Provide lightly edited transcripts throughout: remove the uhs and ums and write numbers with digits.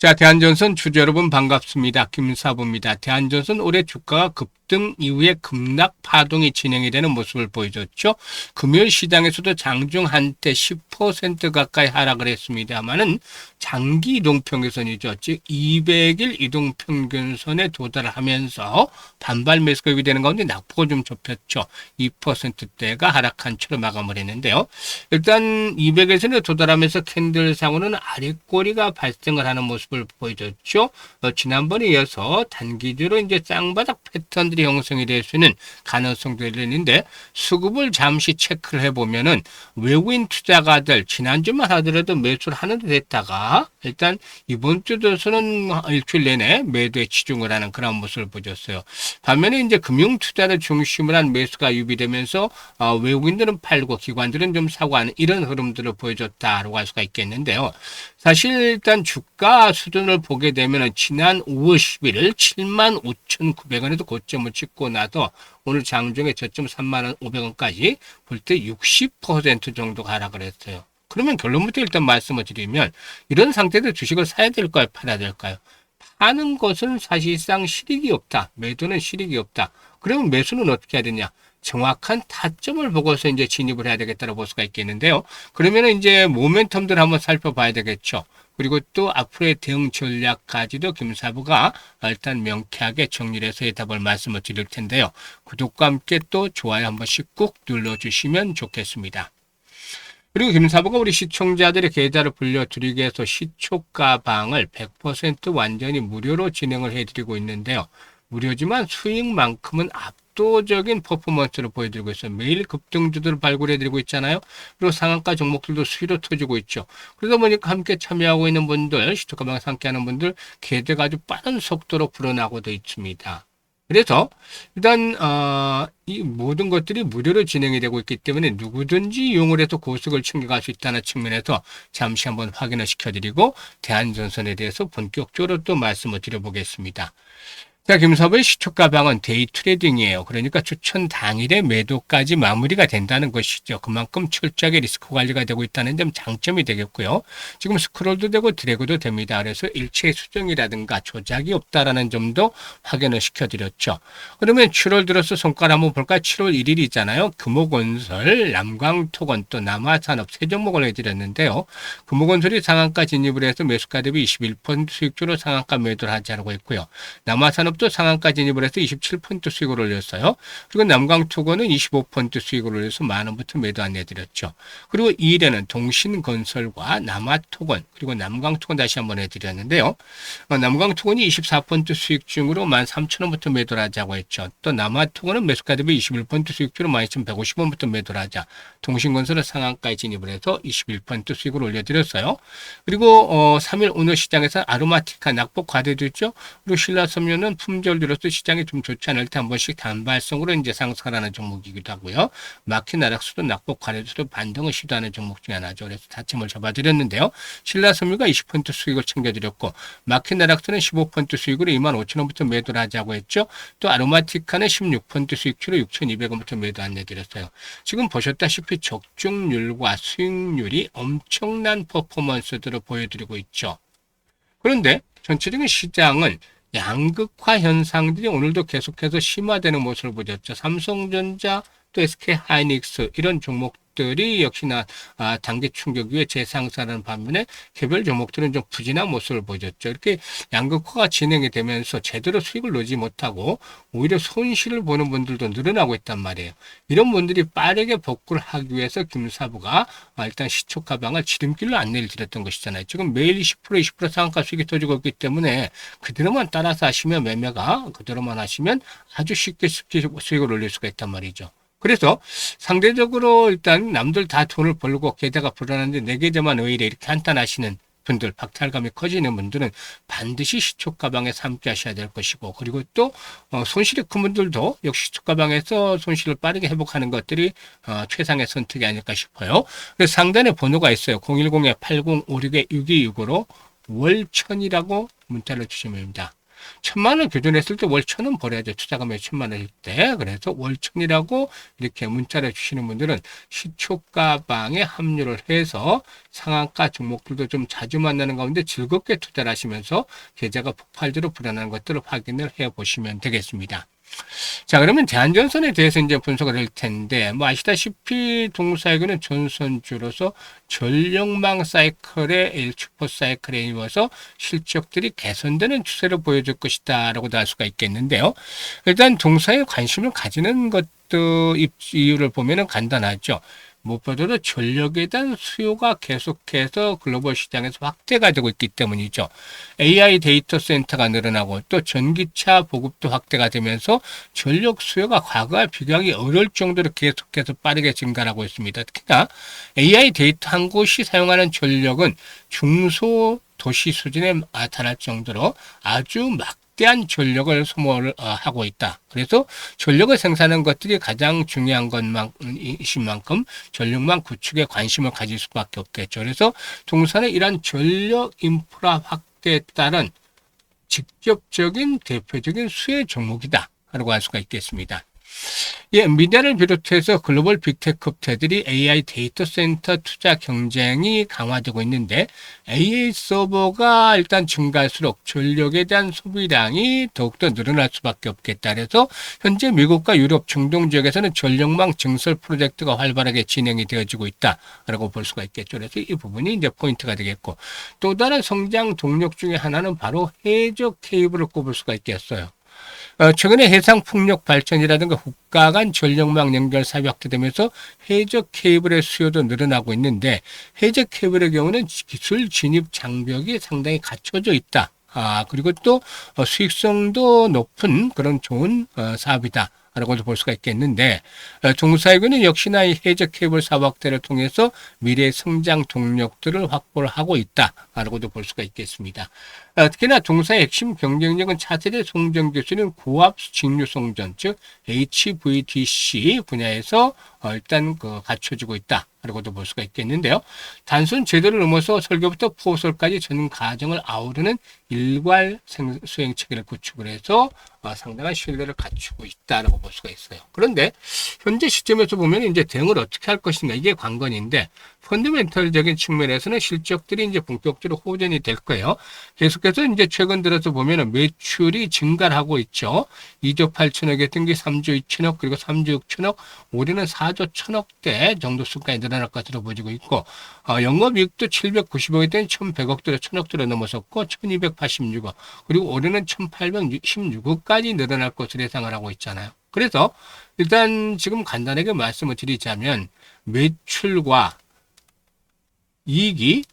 자, 대한전선 주주 여러분 반갑습니다. 김사부입니다. 대한전선 올해 주가가 급등 이후에 급락 파동이 진행이 되는 모습을 보여줬죠. 금요일 시장에서도 장중 한때 10% 가까이 하락을 했습니다만은 장기 이동평균선이죠. 즉 200일 이동평균선에 도달을 하면서 반발 매수가 유입되는 가운데 낙폭을 좀 좁혔죠. 2%대가 하락한 채로 마감을 했는데요. 일단 200에서는 도달하면서 캔들상으로는 아랫꼬리가 발생을 하는 모습을 보여줬죠. 지난번에 이어서 단기적으로 이제 쌍바닥 패턴들이 형성이 될 수 있는 가능성도 있는데 수급을 잠시 체크를 해보면은 외국인 투자가들 지난주만 하더라도 매수를 하는 데 됐다가 일단 이번 주 들어서는 일주일 내내 매도에 치중을 하는 그런 모습을 보여줬어요. 반면에 이제 금융 투자를 중심으로 한 매수가 유비되면서 외국인들은 팔고 기관들은 좀 사고 하는 이런 흐름들을 보여줬다라고 할 수가 있겠는데요. 사실 일단 주가 수준을 보게 되면 지난 5월 11일 75,900원에도 고점을 찍고 나서 오늘 장중에 저점 35,500원까지 볼 때 60% 정도 하락을 했어요. 그러면 결론부터 일단 말씀을 드리면 이런 상태에서 주식을 사야 될까요? 팔아야 될까요? 파는 것은 사실상 실익이 없다. 매도는 실익이 없다. 그러면 매수는 어떻게 해야 되냐? 정확한 타점을 보고서 이제 진입을 해야 되겠다고 볼 수가 있겠는데요. 그러면 이제 모멘텀들 한번 살펴봐야 되겠죠. 그리고 또 앞으로의 대응 전략까지도 김사부가 일단 명쾌하게 정리를 해서 답을 말씀을 드릴 텐데요. 구독과 함께 또 좋아요 한 번씩 꾹 눌러주시면 좋겠습니다. 그리고 김사부가 우리 시청자들의 계좌를 불려드리기 위해서 시초가방을 100% 완전히 무료로 진행을 해드리고 있는데요. 무료지만 수익만큼은 압도적인 퍼포먼스를 보여드리고 있어요. 매일 급등주들을 발굴해드리고 있잖아요. 그리고 상한가 종목들도 수위로 터지고 있죠. 그러다 보니까 함께 참여하고 있는 분들, 시초가방에서 함께하는 분들 계좌가 아주 빠른 속도로 불어나고 있습니다. 그래서 일단 이 모든 것들이 무료로 진행이 되고 있기 때문에 누구든지 이용을 해서 고수익을 챙겨갈 수 있다는 측면에서 잠시 한번 확인을 시켜드리고 대한전선에 대해서 본격적으로 또 말씀을 드려보겠습니다. 자, 김사부의 시초가방은 데이 트레이딩이에요. 그러니까 추천 당일에 매도까지 마무리가 된다는 것이죠. 그만큼 철저하게 리스크 관리가 되고 있다는 점 장점이 되겠고요. 지금 스크롤도 되고 드래그도 됩니다. 그래서 일체 수정이라든가 조작이 없다라는 점도 확인을 시켜드렸죠. 그러면 7월 들어서 손가락 한번 볼까요? 7월 1일이잖아요. 금호건설, 남광토건, 또 남아산업 세 종목을 해드렸는데요. 금호건설이 상한가 진입을 해서 매수가 대비 21% 수익주로 상한가 매도를 하지 않고 있고요. 남아산업 또 상한가 진입을 해서 27% 수익을 올렸어요. 그리고 남광투건은 25% 수익을 올려서 만원부터 매도 안내드렸죠. 그리고 2일에는 동신건설과 남아토건 그리고 남광투건 다시 한번 해드렸는데요. 남광투건이 24% 수익 중으로 13,000원부터 매도를 하자고 했죠. 또 남아토건은 매수가 대비 21% 수익 중으로 12,150원부터 매도를 하자. 동신건설은 상한가에 진입을 해서 21% 수익을 올려드렸어요. 그리고 3일 오늘 시장에서 아로마티카 낙폭 과대됐죠. 그리고 신라섬유는 품절 들어서 시장이 좀 좋지 않을 때 한 번씩 단발성으로 이제 상승하는 종목이기도 하고요. 마켓 하락수도 낙폭 과대수도 반등을 시도하는 종목 중에 하나죠. 그래서 다침을 잡아드렸는데요. 신라섬유가 20% 수익을 챙겨드렸고 마켓 하락수는 15% 수익으로 25,000원부터 매도를 하자고 했죠. 또 아로마티카는 16% 수익치로 6,200원부터 매도 안내드렸어요. 지금 보셨다시피 적중률과 수익률이 엄청난 퍼포먼스들을 보여드리고 있죠. 그런데 전체적인 시장은 양극화 현상들이 오늘도 계속해서 심화되는 모습을 보였죠. 삼성전자 또 SK하이닉스 이런 종목들이 역시나 단기 충격 위에 재상승하는 반면에 개별 종목들은 좀 부진한 모습을 보였죠. 이렇게 양극화가 진행이 되면서 제대로 수익을 내지 못하고 오히려 손실을 보는 분들도 늘어나고 있단 말이에요. 이런 분들이 빠르게 복구를 하기 위해서 김사부가 일단 시초가방을 지름길로 안내를 드렸던 것이잖아요. 지금 매일 20% 20% 상한가 수익이 터지고 있기 때문에 그대로만 따라서 하시면 매매가 그대로만 하시면 아주 쉽게 수익을 올릴 수가 있단 말이죠. 그래서 상대적으로 일단 남들 다 돈을 벌고 계좌가 불어나는데 내 계좌만 왜 이래 이렇게 한탄하시는 분들, 박탈감이 커지는 분들은 반드시 시초가방에서 함께 하셔야 될 것이고, 그리고 또 손실이 큰 분들도 역시 시초가방에서 손실을 빠르게 회복하는 것들이 최상의 선택이 아닐까 싶어요. 그래서 상단에 번호가 있어요. 010-8056-6265로 월천이라고 문자를 주시면 됩니다. 천만 원 교전했을 때 월 1,000원 벌어야죠. 투자금액 1,000만 원일 때. 그래서 월 1,000이라고 이렇게 문자를 주시는 분들은 시초가방에 합류를 해서 상한가 종목들도 좀 자주 만나는 가운데 즐겁게 투자를 하시면서 계좌가 폭발적으로 불어나는 것들을 확인을 해 보시면 되겠습니다. 자, 그러면 대한전선에 대해서 이제 분석을 할 텐데, 뭐 아시다시피 동사이거는 전선주로서 전력망 사이클의 슈퍼 사이클에 이어서 실적들이 개선되는 추세를 보여줄 것이다라고도 할 수가 있겠는데요. 일단 동사에 관심을 가지는 것도 이유를 보면은 간단하죠. 무엇보다도 전력에 대한 수요가 계속해서 글로벌 시장에서 확대가 되고 있기 때문이죠. AI 데이터 센터가 늘어나고 또 전기차 보급도 확대가 되면서 전력 수요가 과거와 비교하기 어려울 정도로 계속해서 빠르게 증가하고 있습니다. 특히나 AI 데이터 한 곳이 사용하는 전력은 중소 도시 수준에 달할 정도로 아주 막대한 전력을 소모를 하고 있다. 그래서 전력을 생산하는 것들이 가장 중요한 것만이신 만큼 전력망 구축에 관심을 가질 수밖에 없겠죠. 그래서 동사는 이러한 전력 인프라 확대에 따른 직접적인 대표적인 수혜 종목이다 라고 할 수가 있겠습니다. 예, 엔비디아를 비롯해서 글로벌 빅테크 업체들이 AI 데이터 센터 투자 경쟁이 강화되고 있는데 AI 서버가 일단 증가할수록 전력에 대한 소비량이 더욱더 늘어날 수밖에 없겠다. 그래서 현재 미국과 유럽 중동 지역에서는 전력망 증설 프로젝트가 활발하게 진행이 되어지고 있다라고 볼 수가 있겠죠. 그래서 이 부분이 이제 포인트가 되겠고 또 다른 성장 동력 중에 하나는 바로 해저 케이블을 꼽을 수가 있겠어요. 최근에 해상풍력 발전이라든가 국가 간 전력망 연결 사업이 확대되면서 해저 케이블의 수요도 늘어나고 있는데 해저 케이블의 경우는 기술 진입 장벽이 상당히 갖춰져 있다. 그리고 또 수익성도 높은 그런 좋은 사업이다. 라고도 볼 수가 있겠는데 동사이거는 역시나 이 해저 케이블 사업 확대를 통해서 미래 성장 동력들을 확보를 하고 있다라고도 볼 수가 있겠습니다. 특히나 동사의 핵심 경쟁력은 차세대 송전 기술인 고압 직류 송전 즉 HVDC 분야에서 일단 갖춰지고 있다라고도 볼 수가 있겠는데요. 단순 제도를 넘어서 설계부터 포설까지 전 과정을 아우르는 일괄 수행 체계를 구축을 해서 상당한 신뢰를 갖추고 있다라고 볼 수가 있어요. 그런데 현재 시점에서 보면 이제 대응을 어떻게 할 것인가 이게 관건인데 펀더멘털적인 측면에서는 실적들이 이제 본격적으로 호전이 될 거예요. 계속해서 이제 최근 들어서 보면은 매출이 증가를 하고 있죠. 2조 8천억이었던 게 3조 2천억 그리고 3조 6천억 올해는 4조 1천억대 정도 수까지 늘어날 것으로 보여지고 있고 영업이익도 790억이었던 1,100억대로 1,000억대로 넘어섰고 1,286억 그리고 올해는 1,816억까지 늘어날 것으로 예상을 하고 있잖아요. 그래서 일단 지금 간단하게 말씀을 드리자면 매출과 이익이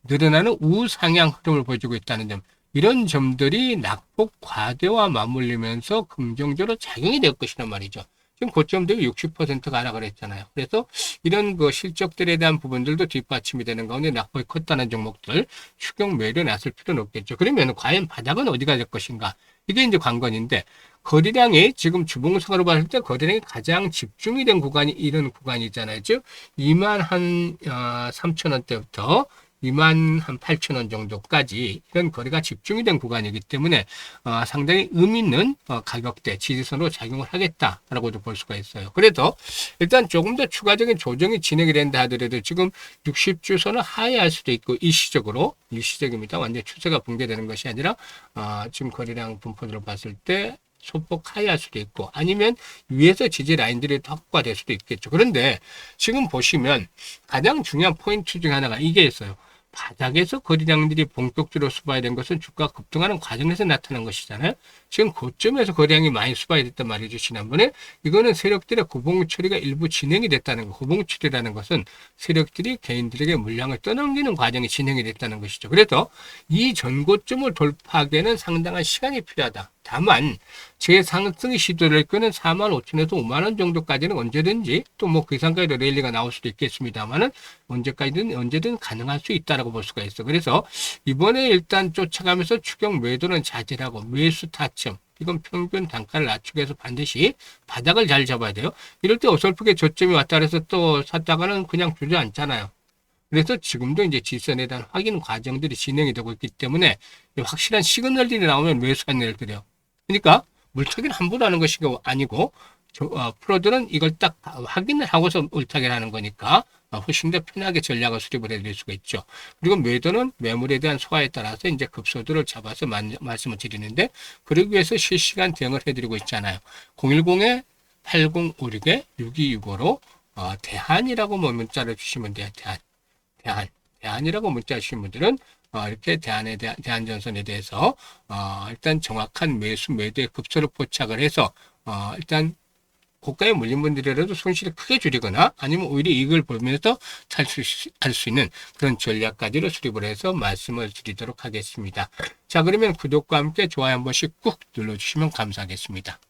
늘어나는 우상향 흐름을 보여주고 있다는 점 이런 점들이 낙폭 과대와 맞물리면서 긍정적으로 작용이 될 것이란 말이죠. 지금 고점들이 60%가 하라 그랬잖아요. 그래서 이런 실적들에 대한 부분들도 뒷받침이 되는 가운데 낙폭이 컸다는 종목들 추격 매도에 나설 필요는 없겠죠. 그러면 과연 바닥은 어디가 될 것인가? 이게 이제 관건인데 거래량이 지금 주봉상으로 봤을 때 거래량이 가장 집중이 된 구간이 이런 구간이잖아요. 즉 2만 한 3천 원대부터 2만 한 8천 원 정도까지 이런 거래가 집중이 된 구간이기 때문에 상당히 의미 있는 가격대 지지선으로 작용을 하겠다라고도 볼 수가 있어요. 그래서 일단 조금 더 추가적인 조정이 진행이 된다 하더라도 지금 60주선을 하회할 수도 있고 일시적입니다. 완전 추세가 붕괴되는 것이 아니라 지금 거래량 분포들을 봤을 때 소폭 하회할 수도 있고 아니면 위에서 지지 라인들이 확보가 될 수도 있겠죠. 그런데 지금 보시면 가장 중요한 포인트 중에 하나가 이게 있어요. 바닥에서 거래량들이 본격적으로 수발된 것은 주가 급등하는 과정에서 나타난 것이잖아요. 지금 고점에서 거래량이 많이 수발이 됐단 말이죠. 지난번에 이거는 세력들의 고봉 처리가 일부 진행이 됐다는 거. 고봉 처리라는 것은 세력들이 개인들에게 물량을 떠넘기는 과정이 진행이 됐다는 것이죠. 그래서 이 전고점을 돌파하기에는 상당한 시간이 필요하다. 다만 재상승이 시도될 거는 4만 5천에서 5만 원 정도까지는 언제든지 또 뭐 그 이상까지도 랠리가 나올 수도 있겠습니다만은 언제든 가능할 수 있다라고 볼 수가 있어. 그래서 이번에 일단 쫓아가면서 추격 매도는 자제하고 매수 타점 이건 평균 단가를 낮추기 위해서 반드시 바닥을 잘 잡아야 돼요. 이럴 때 어설프게 저점이 왔다 그래서 또 샀다가는 그냥 주저앉잖아요. 그래서 지금도 이제 지선에 대한 확인 과정들이 진행이 되고 있기 때문에 확실한 시그널들이 나오면 매수한을 드려요. 그러니까 물타기를 함부로 하는 것이 아니고 프로들은 이걸 딱 확인을 하고서 물타기를 하는 거니까 훨씬 더 편하게 전략을 수립을 해드릴 수가 있죠. 그리고 매도는 매물에 대한 소화에 따라서 이제 급소들을 잡아서 말씀을 드리는데, 그러기 위해서 실시간 대응을 해드리고 있잖아요. 010-8056-6265로 대한이라고 문자를 주시면 돼요. 대한이라고 문자 주신 분들은 이렇게 대한전선에 대해서 일단 정확한 매도의 급소를 포착을 해서 일단 고가에 물린 분들이라도 손실을 크게 줄이거나 아니면 오히려 이익을 보면서 할 수 있는 그런 전략까지로 수립을 해서 말씀을 드리도록 하겠습니다. 자, 그러면 구독과 함께 좋아요 한 번씩 꾹 눌러주시면 감사하겠습니다.